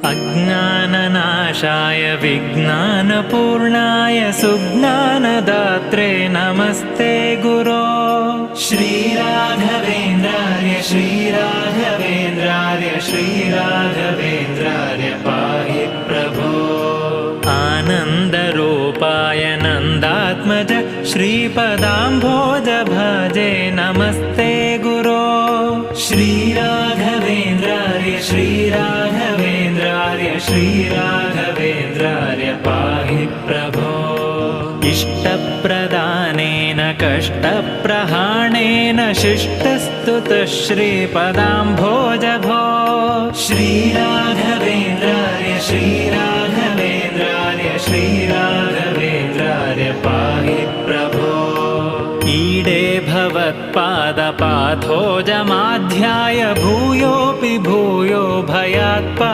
अज्ञाननाशाय विज्ञानपूर्णाय सुज्ञानदात्रे नमस्ते गुरो। श्रीराघवेन्द्रार्य श्रीराघवेन्द्रार्य श्रीराघवेन्द्रार्य पाहि प्रभो। आनन्दरूपाय नन्दात्मज श्रीपदाम्भोज भजे नमस्ते गुरो। श्रीराघवेन्द्रार्य श्रीराघवेन्द्रार्य श्रीराघवेन्द्रार्य पाहि प्रभो। इष्टप्रदानेन कष्टप्रहाणेन शिष्टस्तुतः श्रीपदाम्भोज भो। श्रीराघवेन्द्रार्य श्रीराघवेन्द्रार्य श्रीराघवेन्द्रार्य पाहि प्रभो। ईडे भवत्पादपाथोजमाध्याय भूयोऽपि भूयो भयात्पा